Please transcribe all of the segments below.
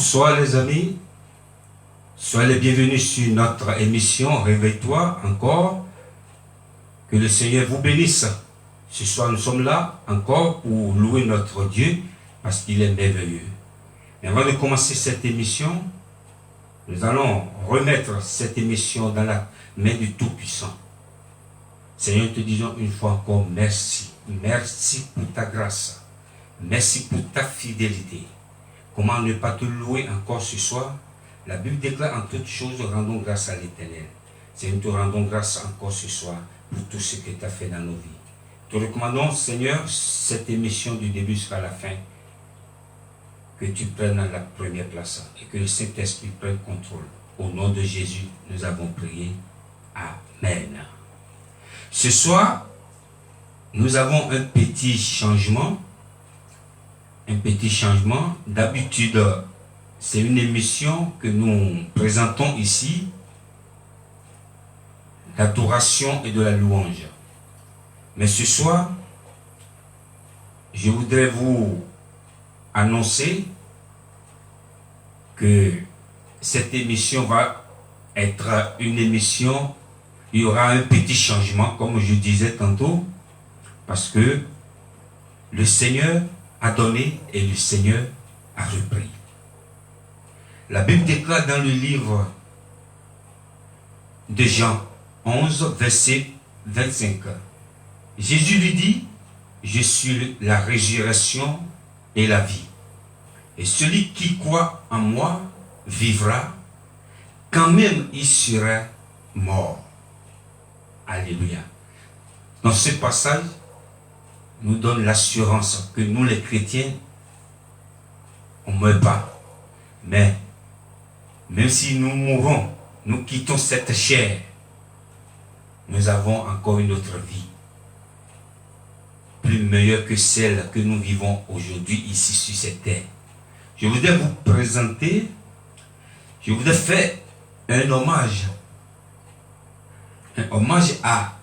Bonsoir les amis, soyez les bienvenus sur notre émission Réveille-toi encore. Que le Seigneur vous bénisse. Ce soir nous sommes là encore pour louer notre Dieu parce qu'il est merveilleux. Et avant de commencer cette émission, nous allons remettre cette émission dans la main du Tout-Puissant. Seigneur, te disons une fois encore merci. Merci pour ta grâce. Merci pour ta fidélité. Comment ne pas te louer encore ce soir? La Bible déclare en toutes choses, rendons grâce à l'Éternel. Seigneur, nous te rendons grâce encore ce soir pour tout ce que tu as fait dans nos vies. Te recommandons, Seigneur, cette émission du début jusqu'à la fin, que tu prennes la première place et que le Saint-Esprit prenne contrôle. Au nom de Jésus, nous avons prié. Amen. Ce soir, nous avons un petit changement. D'habitude, c'est une émission que nous présentons ici, d'adoration et de la louange. Mais ce soir, je voudrais vous annoncer que cette émission va être une émission, il y aura un petit changement, comme je disais tantôt, parce que le Seigneur a donné et le Seigneur a repris. La Bible déclare dans le livre de Jean 11, verset 25. Jésus lui dit, je suis la résurrection et la vie. Et celui qui croit en moi vivra, quand même il sera mort. Alléluia. Dans ce passage, nous donne l'assurance que nous les chrétiens, on ne meurt pas. Mais, même si nous mourons, nous quittons cette chair, nous avons encore une autre vie, plus meilleure que celle que nous vivons aujourd'hui ici sur cette terre. Je voudrais vous présenter, je voudrais faire un hommage à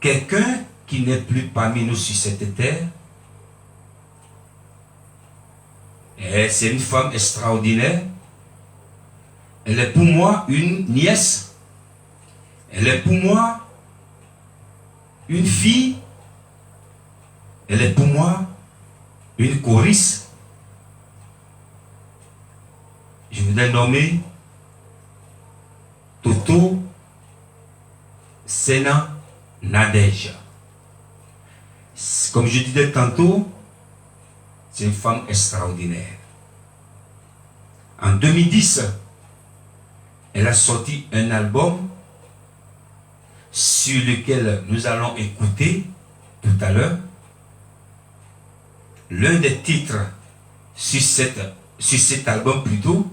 quelqu'un qui n'est plus parmi nous sur cette terre. C'est une femme extraordinaire. Elle est pour moi une nièce. Elle est pour moi une fille. Elle est pour moi une choriste. Je voudrais nommer Toto Sena Nadège. Comme je disais tantôt, c'est une femme extraordinaire. En 2010, elle a sorti un album sur lequel nous allons écouter tout à l'heure. L'un des titres sur cet album plutôt,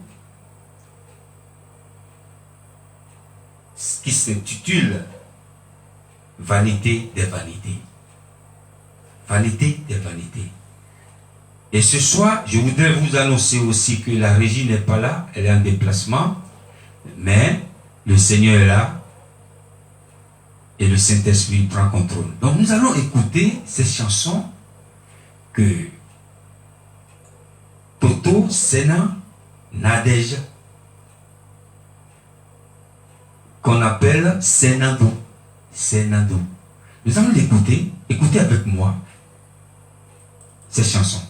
qui s'intitule Vanité des vanités. Vanité des vanités. Et ce soir, je voudrais vous annoncer aussi que la régie n'est pas là, elle est en déplacement, mais le Seigneur est là et le Saint-Esprit prend contrôle. Donc nous allons écouter ces chansons que Toto Sena Nadège, qu'on appelle Senado. Senado. Nous allons l'écouter, écoutez avec moi ces chansons. Des chansons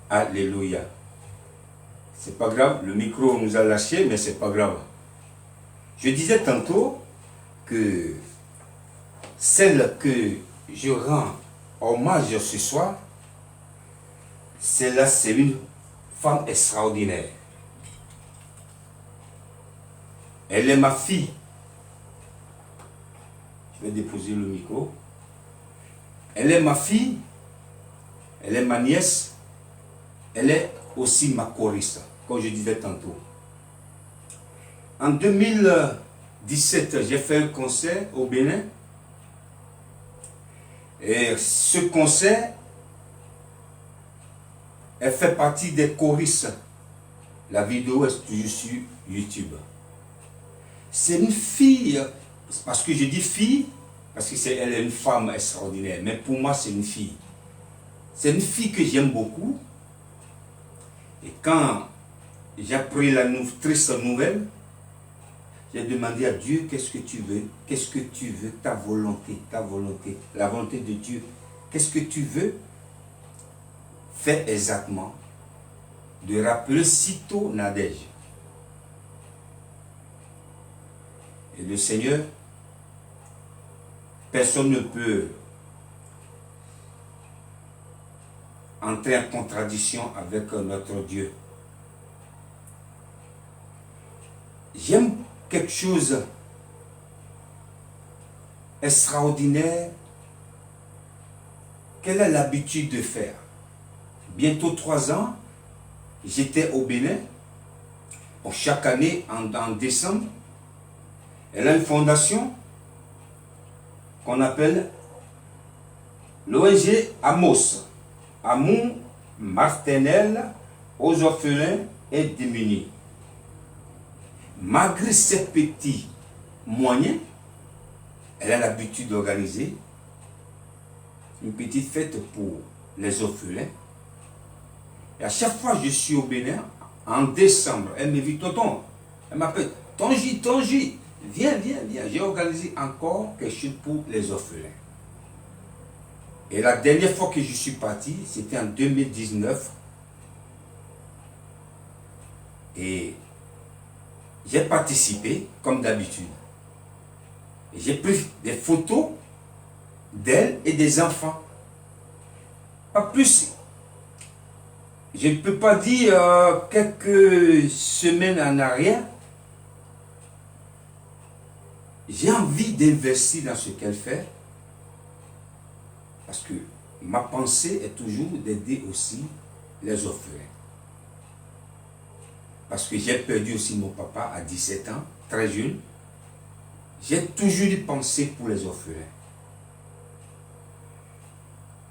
Alléluia. C'est pas grave, le micro nous a lâché, mais c'est pas grave. Je disais tantôt que celle que je rends hommage ce soir, celle-là, c'est une femme extraordinaire. Elle est ma fille. Je vais déposer le micro. Elle est ma fille, elle est ma nièce, elle est aussi ma choriste, comme je disais tantôt. En 2017, j'ai fait un concert au Bénin. Et ce concert, elle fait partie des choristes. La vidéo est toujours sur YouTube. C'est une fille, parce que je dis fille, parce qu'elle est une femme extraordinaire, mais pour moi c'est une fille. C'est une fille que j'aime beaucoup. Et quand j'ai appris la triste nouvelle, j'ai demandé à Dieu, qu'est-ce que tu veux? Qu'est-ce que tu veux? Ta volonté, la volonté de Dieu. Qu'est-ce que tu veux? Fais exactement. De rappeler sitôt Nadège. Et le Seigneur, personne ne peut entrer en contradiction avec notre Dieu. J'aime quelque chose extraordinaire qu'elle a l'habitude de faire. Bientôt 3 ans, j'étais au Bénin. Bon, chaque année, en décembre, elle a une fondation qu'on appelle l'ONG Amos, Amour maternel aux orphelins et démunis. Malgré ses petits moyens, elle a l'habitude d'organiser une petite fête pour les orphelins. Et à chaque fois que je suis au Bénin, en décembre, elle me dit, tonton, elle m'appelle, Tangi, viens. J'ai organisé encore quelque chose pour les orphelins. Et la dernière fois que je suis parti, c'était en 2019. Et j'ai participé, comme d'habitude. J'ai pris des photos d'elle et des enfants. Pas plus. Je ne peux pas dire quelques semaines en arrière. J'ai envie d'investir dans ce qu'elle fait. Parce que ma pensée est toujours d'aider aussi les orphelins. Parce que j'ai perdu aussi mon papa à 17 ans, très jeune. J'ai toujours une pensée pour les orphelins.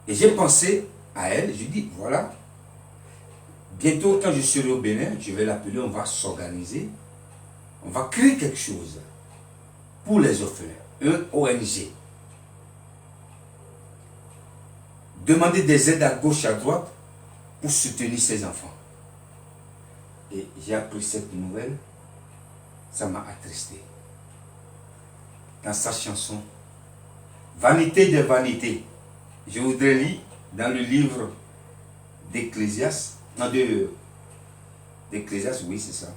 Et j'ai pensé à elle, je dis, voilà, bientôt quand je serai au Bénin, je vais l'appeler, on va s'organiser, on va créer quelque chose pour les orphelins, un ONG. Demander des aides à gauche, à droite pour soutenir ces enfants. Et j'ai appris cette nouvelle, ça m'a attristé. Dans sa chanson, Vanité des vanités, je voudrais lire dans le livre d'Ecclésiaste, non, d'Ecclésiaste, oui c'est ça,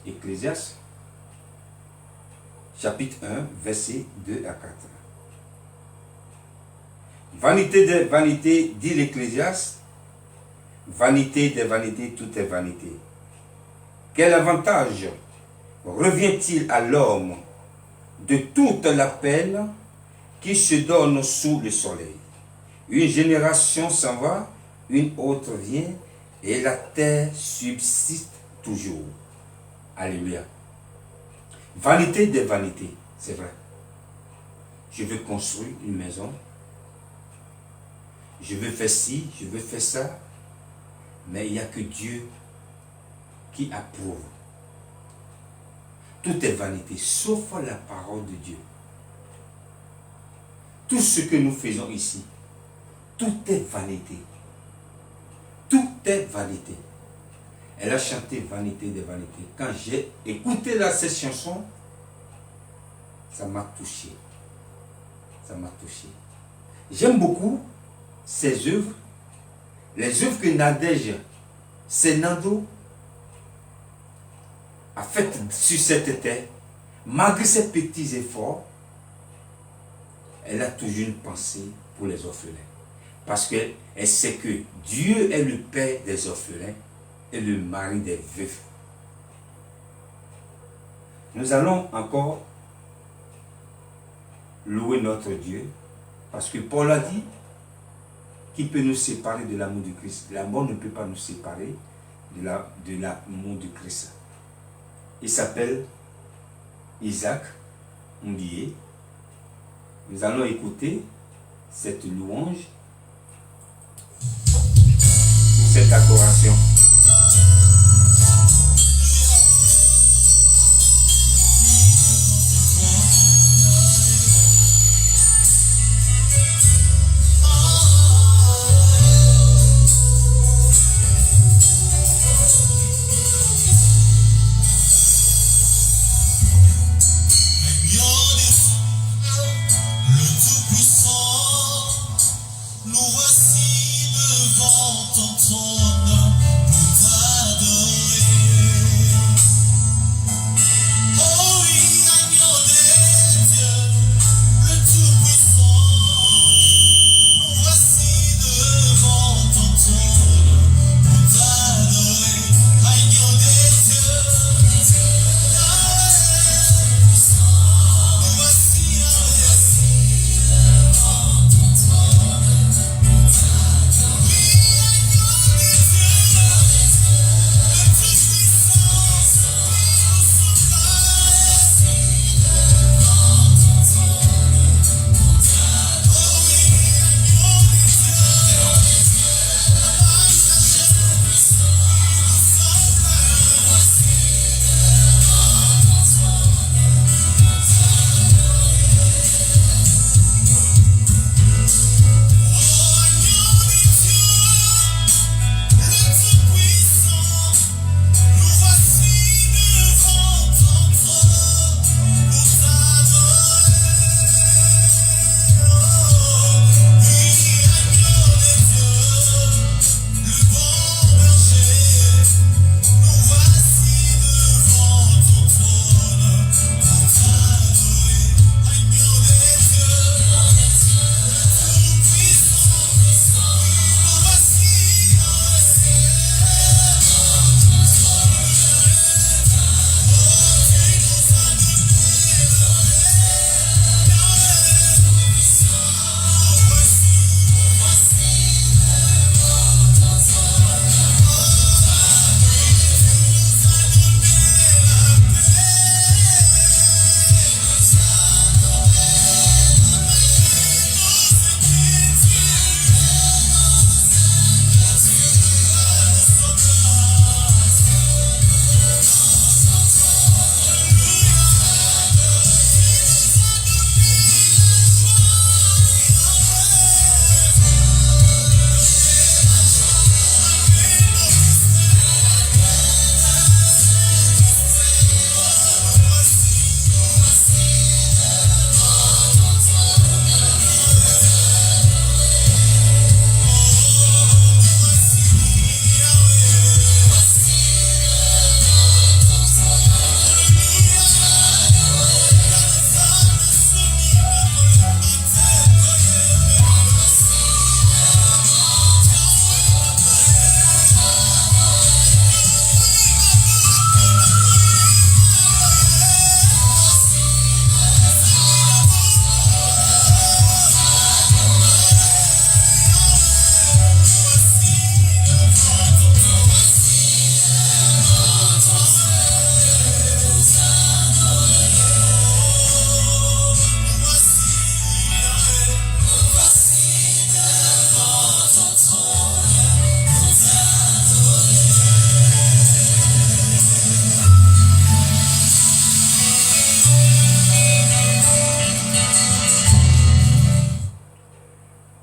Ecclésiaste, chapitre 1, versets 2 à 4. Vanité des vanités, dit l'Ecclésiaste, vanité des vanités, tout est vanité. Quel avantage revient-il à l'homme de toute la peine qui se donne sous le soleil? Une génération s'en va, une autre vient, et la terre subsiste toujours. Alléluia. Vanité des vanités, c'est vrai. Je veux construire une maison. Je veux faire ci, je veux faire ça. Mais il n'y a que Dieu qui approuve. Tout est vanité, sauf la parole de Dieu. Tout ce que nous faisons ici, tout est vanité. Tout est vanité. Elle a chanté Vanité des vanités. Quand j'ai écouté cette chanson, ça m'a touché. Ça m'a touché. J'aime beaucoup ses œuvres. Les œuvres que Nadège Senado a faites sur cette terre, malgré ses petits efforts, elle a toujours une pensée pour les orphelins. Parce qu'elle sait que Dieu est le père des orphelins et le mari des veufs. Nous allons encore louer notre Dieu, parce que Paul a dit qui peut nous séparer de l'amour du Christ. La mort ne peut pas nous séparer de l'amour du Christ. Il s'appelle Isaac Ndié. Nous allons écouter cette louange pour cette adoration.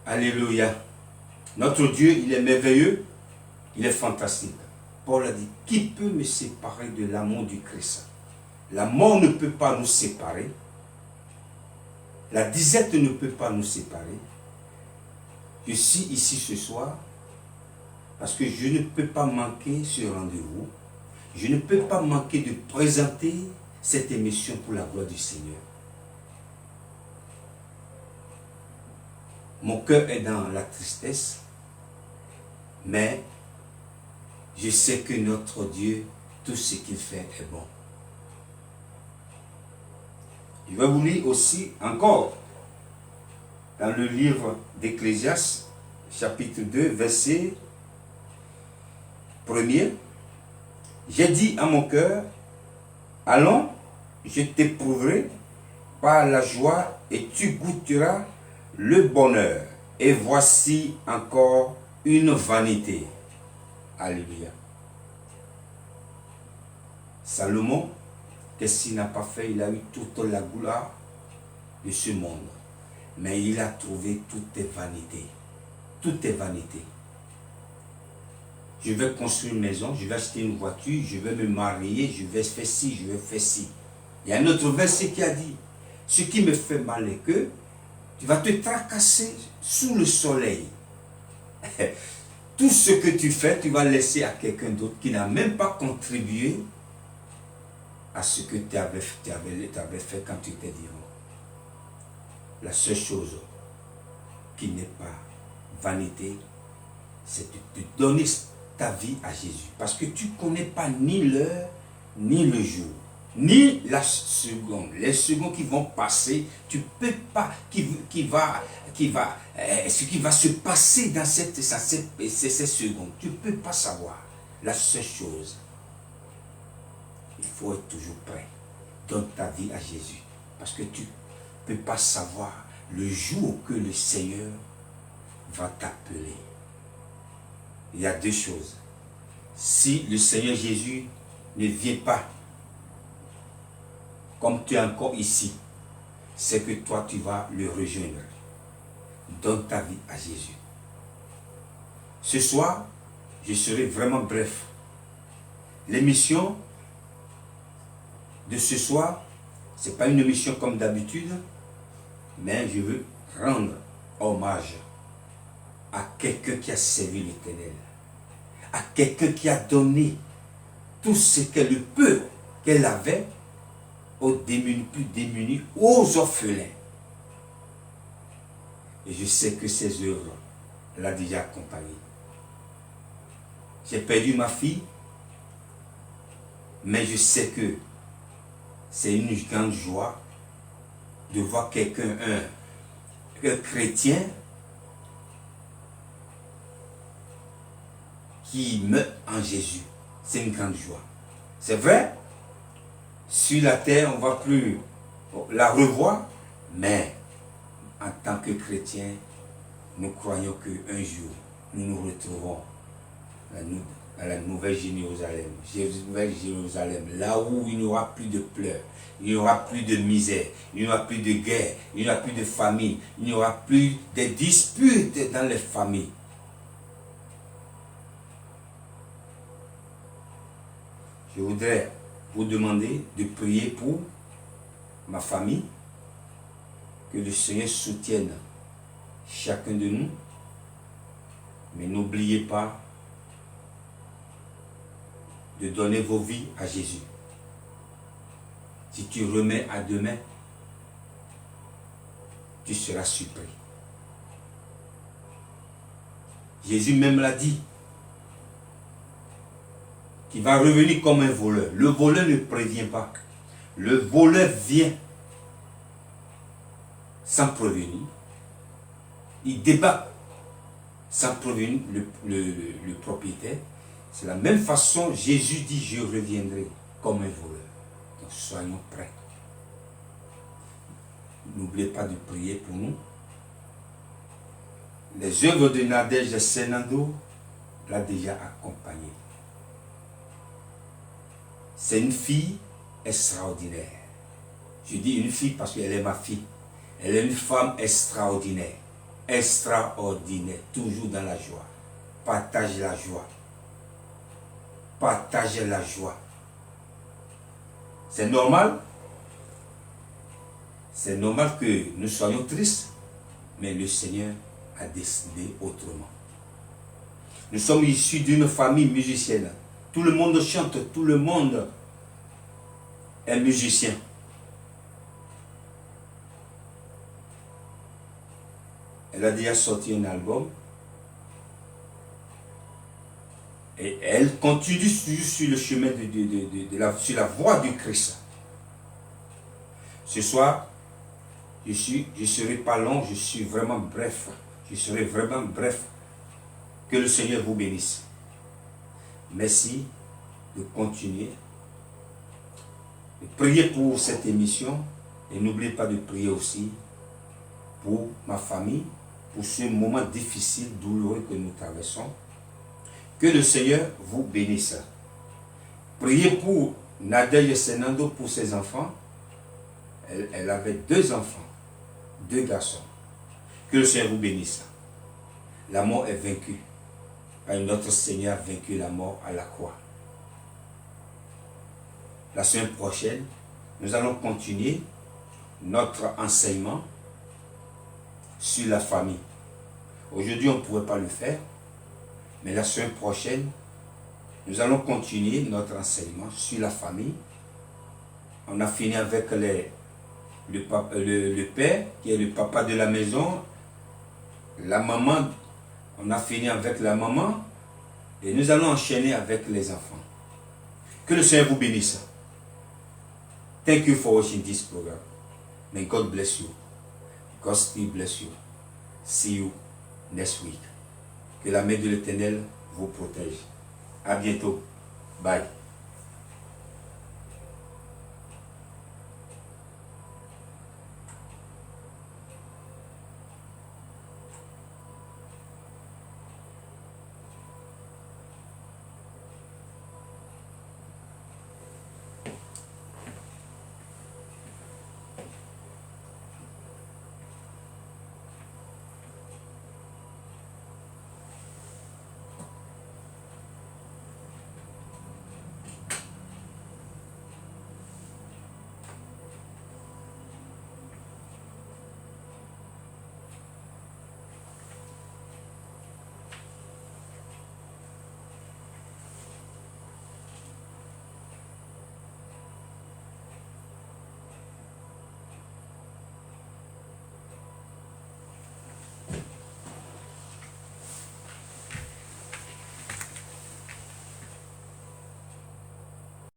Alléluia. Notre Dieu, il est merveilleux, il est fantastique. Paul a dit, qui peut me séparer de l'amour du Christ? La mort ne peut pas nous séparer. La disette ne peut pas nous séparer. Je suis ici ce soir Parce que je ne peux pas manquer ce rendez-vous. Je ne peux pas manquer de présenter cette émission pour la gloire du Seigneur. Mon cœur est dans la tristesse, mais je sais que notre Dieu, tout ce qu'il fait est bon. Je vais vous lire aussi encore dans le livre d'Ecclésiaste, chapitre 2, verset 1er. J'ai dit à mon cœur, allons, je t'éprouverai par la joie et tu goûteras le bonheur. Et voici encore une vanité. Alléluia. Salomon, qu'est-ce qu'il n'a pas fait? Il a eu toute la gloire de ce monde. Mais il a trouvé toutes est vanité. Tout est vanité. Je vais construire une maison, je vais acheter une voiture, je vais me marier, je vais faire ci, je vais faire ci. Il y a un autre verset qui a dit, ce qui me fait mal est que tu vas te tracasser sous le soleil. Tout ce que tu fais, tu vas laisser à quelqu'un d'autre qui n'a même pas contribué à ce que tu avais fait quand tu étais vivant. La seule chose qui n'est pas vanité, c'est de donner ta vie à Jésus. Parce que tu ne connais pas ni l'heure, ni le jour, ni la seconde. Les secondes qui vont passer, tu ne peux pas, ce qui va se passer dans ces secondes. Tu ne peux pas savoir. La seule chose, il faut être toujours prêt. Donne ta vie à Jésus. Parce que tu ne peux pas savoir le jour que le Seigneur va t'appeler. Il y a deux choses. Si le Seigneur Jésus ne vient pas, comme tu es encore ici, c'est que toi tu vas le rejoindre. Donne ta vie à Jésus. Ce soir, je serai vraiment bref. L'émission de ce soir, ce n'est pas une émission comme d'habitude, mais je veux rendre hommage à quelqu'un qui a servi l'Éternel, à quelqu'un qui a donné tout ce qu'elle le peu qu'elle avait aux démunis, plus démunis, aux orphelins. Et je sais que ses œuvres l'ont déjà accompagné. J'ai perdu ma fille, mais je sais que c'est une grande joie de voir quelqu'un, un chrétien, qui meurt en Jésus. C'est une grande joie. C'est vrai, sur la terre, on ne va plus la revoir, mais en tant que chrétien, nous croyons qu'un jour, nous nous retrouverons à la nouvelle Jérusalem. Nouvelle Jérusalem, là où il n'y aura plus de pleurs, il n'y aura plus de misère, il n'y aura plus de guerre, il n'y aura plus de famine, il n'y aura plus de disputes dans les familles. Je voudrais vous demander de prier pour ma famille, que le Seigneur soutienne chacun de nous, mais n'oubliez pas de donner vos vies à Jésus. Si tu remets à demain, tu seras surpris. Jésus même l'a dit, qu'il va revenir comme un voleur. Le voleur ne prévient pas. Le voleur vient sans prévenir. Il débat sans prévenir le propriétaire. C'est la même façon, Jésus dit, je reviendrai comme un voleur. Donc soyons prêts. N'oubliez pas de prier pour nous. Les œuvres de Nadège Senando l'a déjà accompagné. C'est une fille extraordinaire. Je dis une fille parce qu'elle est ma fille. Elle est une femme extraordinaire. Extraordinaire. Toujours dans la joie. Partage la joie. Partage la joie. C'est normal. C'est normal que nous soyons tristes. Mais le Seigneur a décidé autrement. Nous sommes issus d'une famille musicienne. Tout le monde chante, tout le monde est musicien. Elle a déjà sorti un album. Et elle continue sur le chemin sur la voie du Christ. Ce soir, je serai pas long, je suis vraiment bref. Je serai vraiment bref. Que le Seigneur vous bénisse. Merci de continuer. De prier pour cette émission. Et n'oubliez pas de prier aussi pour ma famille, pour ce moment difficile, douloureux que nous traversons. Que le Seigneur vous bénisse. Priez pour Nadège Senando, pour ses enfants. Elle avait 2 enfants, 2 garçons. Que le Seigneur vous bénisse. La mort est vaincue. Notre Seigneur a vaincu la mort à la croix. La semaine prochaine, nous allons continuer notre enseignement sur la famille. Aujourd'hui, on ne pouvait pas le faire, mais la semaine prochaine, nous allons continuer notre enseignement sur la famille. On a fini avec le père, qui est le papa de la maison, la maman, on a fini avec la maman, et nous allons enchaîner avec les enfants. Que le Seigneur vous bénisse. Thank you for watching this program. May God bless you. God still bless you. See you next week. Que la main de l'Éternel vous protège. À bientôt. Bye.